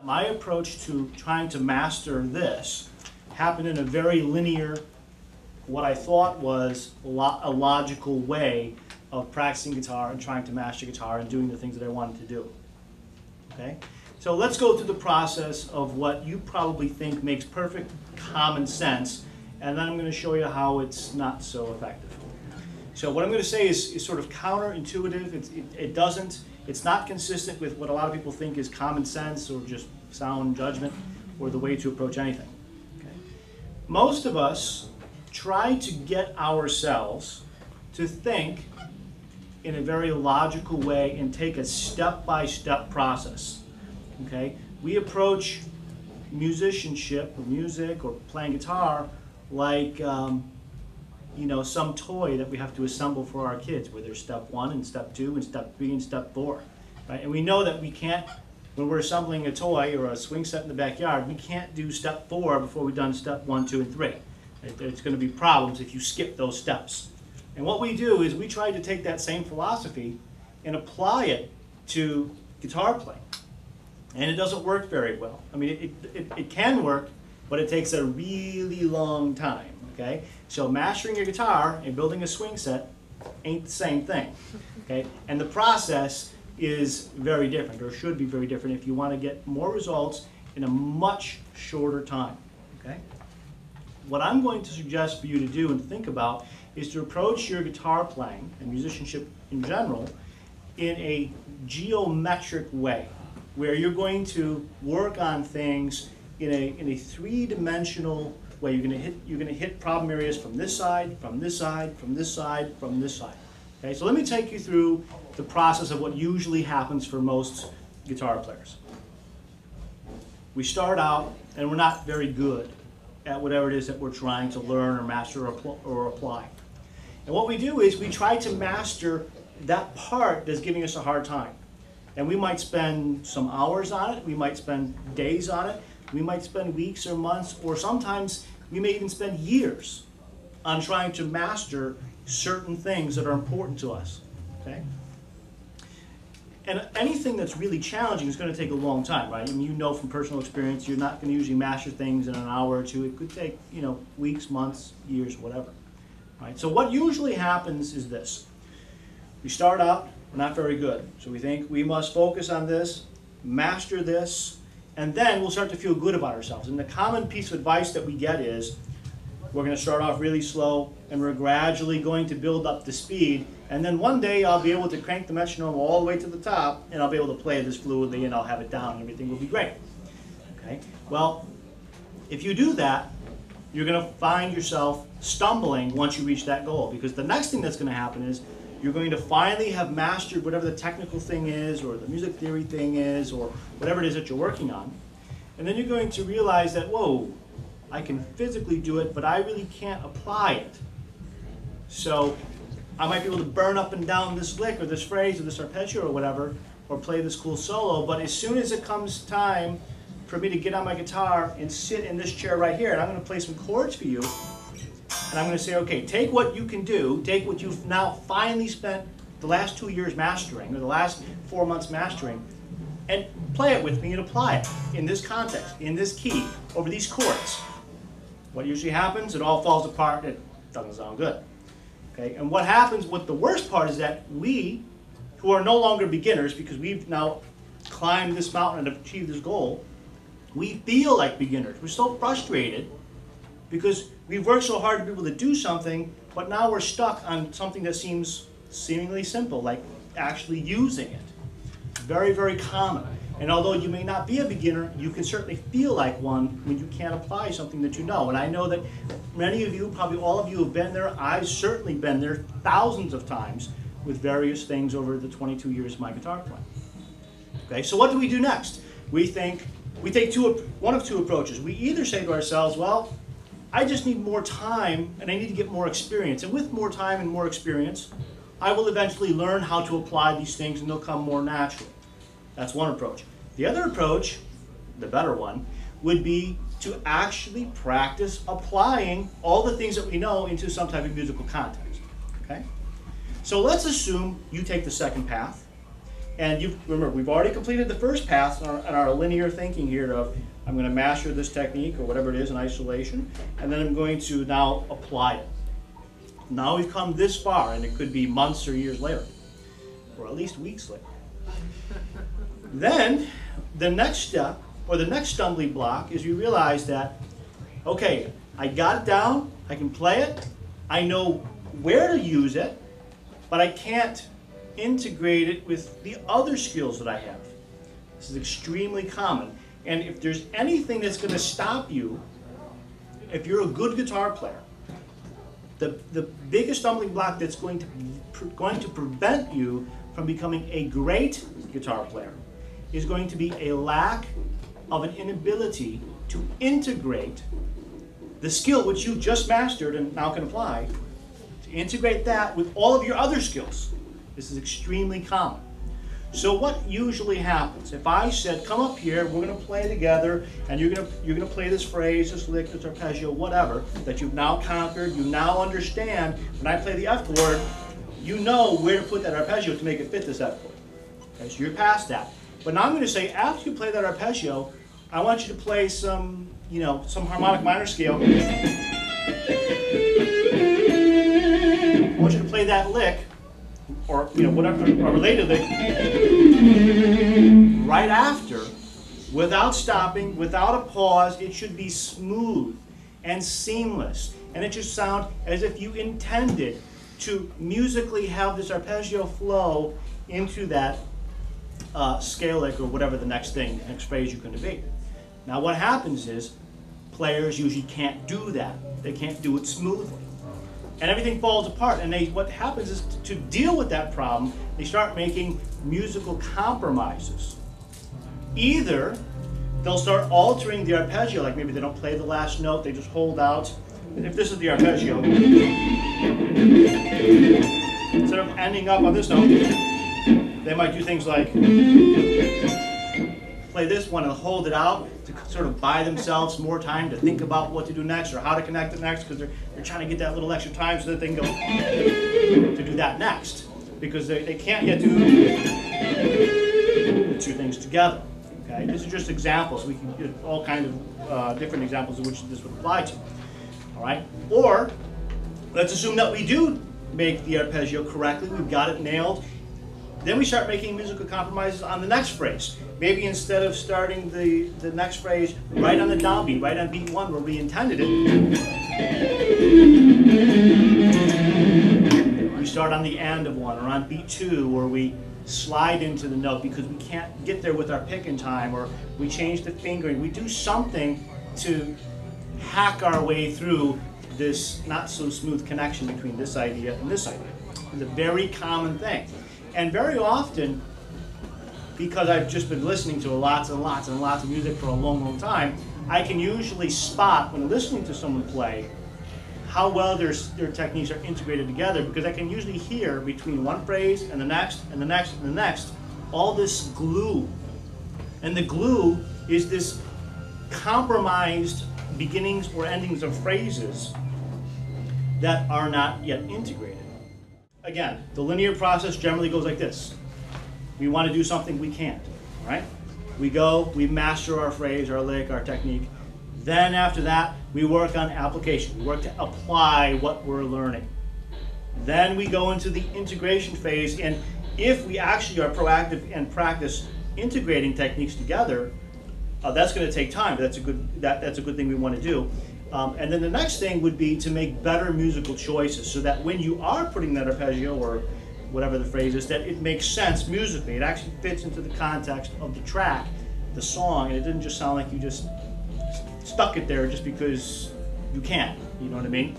My approach to trying to master this happened in a very linear, what I thought was a logical way of practicing guitar and trying to master guitar and doing the things that I wanted to do. Okay? So let's go through the process of what you probably think makes perfect common sense, and then I'm going to show you how it's not so effective. So what I'm going to say is sort of counterintuitive. It's not consistent with what a lot of people think is common sense or just sound judgment or the way to approach anything. Okay? Most of us try to get ourselves to think in a very logical way and take a step-by-step process. Okay? We approach musicianship or music or playing guitar like you know, some toy that we have to assemble for our kids, where there's step 1 and step 2 and step 3 and step 4. Right? And we know that we can't, when we're assembling a toy or a swing set in the backyard, we can't do step 4 before we've done step 1, 2, and 3. Right? There's going to be problems if you skip those steps. And what we do is we try to take that same philosophy and apply it to guitar playing. And it doesn't work very well. I mean, it can work, but it takes a really long time. Okay? So mastering your guitar and building a swing set ain't the same thing. Okay? And the process is very different, or should be very different, if you want to get more results in a much shorter time. Okay? What I'm going to suggest for you to do and think about is to approach your guitar playing and musicianship in general in a geometric way, where you're going to work on things in a three-dimensional way. You're going to hit problem areas from this side, from this side, from this side, from this side. Okay, so let me take you through the process of what usually happens for most guitar players. We start out and we're not very good at whatever it is that we're trying to learn or master or apply. And what we do is we try to master that part that's giving us a hard time. And we might spend some hours on it, we might spend days on it, we might spend weeks or months, or sometimes we may even spend years on trying to master certain things that are important to us. Okay? And anything that's really challenging is going to take a long time, right? I mean, you know from personal experience, you're not going to usually master things in an hour or two. It could take, you know, weeks, months, years, whatever. Right? So what usually happens is this. We start out, we're not very good. So we think we must focus on this, master this, and then we'll start to feel good about ourselves. And the common piece of advice that we get is, we're going to start off really slow, and we're gradually going to build up the speed, and then one day I'll be able to crank the metronome all the way to the top, and I'll be able to play this fluidly, and I'll have it down, and everything will be great. Okay? Well, if you do that, you're going to find yourself stumbling once you reach that goal, because the next thing that's going to happen is you're going to finally have mastered whatever the technical thing is, or the music theory thing is, or whatever it is that you're working on. And then you're going to realize that, whoa, I can physically do it, but I really can't apply it. So I might be able to burn up and down this lick, or this phrase, or this arpeggio, or whatever, or play this cool solo, but as soon as it comes time for me to get on my guitar and sit in this chair right here, and I'm going to play some chords for you, and I'm going to say, okay, take what you can do, take what you've now finally spent the last 2 years mastering, or the last 4 months mastering, and play it with me and apply it in this context, in this key, over these chords. What usually happens, it all falls apart, it doesn't sound good. Okay? And what happens, what the worst part is that we, who are no longer beginners, because we've now climbed this mountain and achieved this goal, we feel like beginners. We're so frustrated because we've worked so hard to be able to do something, but now we're stuck on something that seems seemingly simple, like actually using it. Very, very common. And although you may not be a beginner, you can certainly feel like one when you can't apply something that you know. And I know that many of you, probably all of you, have been there. I've certainly been there thousands of times with various things over the 22 years of my guitar playing. Okay, so what do we do next? We take one of two approaches. We either say to ourselves, well, I just need more time and I need to get more experience. And with more time and more experience, I will eventually learn how to apply these things and they'll come more naturally. That's one approach. The other approach, the better one, would be to actually practice applying all the things that we know into some type of musical context. Okay? So let's assume you take the second path And remember, we've already completed the first path in our linear thinking here of I'm going to master this technique or whatever it is in isolation, and then I'm going to now apply it. Now we've come this far, and it could be months or years later, or at least weeks later. Then the next step, or the next stumbling block, is you realize that, okay, I got it down, I can play it, I know where to use it, but I can't integrate it with the other skills that I have. This is extremely common. And if there's anything that's going to stop you, if you're a good guitar player, the biggest stumbling block that's going to prevent you from becoming a great guitar player is going to be a lack of an inability to integrate the skill which you've just mastered and now can apply, to integrate that with all of your other skills. This is extremely common. So what usually happens, if I said, come up here, we're going to play together, and you're going to play this phrase, this lick, this arpeggio, whatever, that you've now conquered, you now understand, when I play the F chord, you know where to put that arpeggio to make it fit this F chord. Okay, so you're past that. But now I'm going to say, after you play that arpeggio, I want you to play some, some harmonic minor scale. I want you to play that lick, or whatever, a related lick, right after, without stopping, without a pause. It should be smooth and seamless, and it should sound as if you intended to musically have this arpeggio flow into that scale lick or whatever the next phrase you're going to be. Now what happens is players usually can't do that. They can't do it smoothly. And everything falls apart. And what happens is, to deal with that problem, they start making musical compromises. Either they'll start altering the arpeggio, like maybe they don't play the last note, they just hold out. And if this is the arpeggio, instead of ending up on this note, they might do things like play this one and hold it out to sort of buy themselves more time to think about what to do next or how to connect it next, because they're trying to get that little extra time so that they can go to do that next, because they can't yet do the two things together. Okay, these are just examples. We can get all kinds of different examples of which this would apply to. All right, or let's assume that we do make the arpeggio correctly, we've got it nailed. Then we start making musical compromises on the next phrase. Maybe instead of starting the next phrase right on the downbeat, right on beat one where we intended it, we start on the end of one, or on beat two, where we slide into the note because we can't get there with our pick in time, or we change the fingering. We do something to hack our way through this not so smooth connection between this idea and this idea. It's a very common thing. And very often, because I've just been listening to lots and lots and lots of music for a long, long time, I can usually spot, when listening to someone play, how well their techniques are integrated together, because I can usually hear between one phrase and the next and the next and the next, all this glue. And the glue is this compromised beginnings or endings of phrases that are not yet integrated. Again, the linear process generally goes like this. We want to do something, we can't, right? We go, we master our phrase, our lick, our technique. Then after that, we work on application. We work to apply what we're learning. Then we go into the integration phase, and if we actually are proactive and practice integrating techniques together, that's going to take time. That's a good thing we want to do. And then the next thing would be to make better musical choices, so that when you are putting that arpeggio or whatever the phrase is, that it makes sense musically. It actually fits into the context of the track, the song, and it didn't just sound like you just stuck it there just because you can. You know what I mean?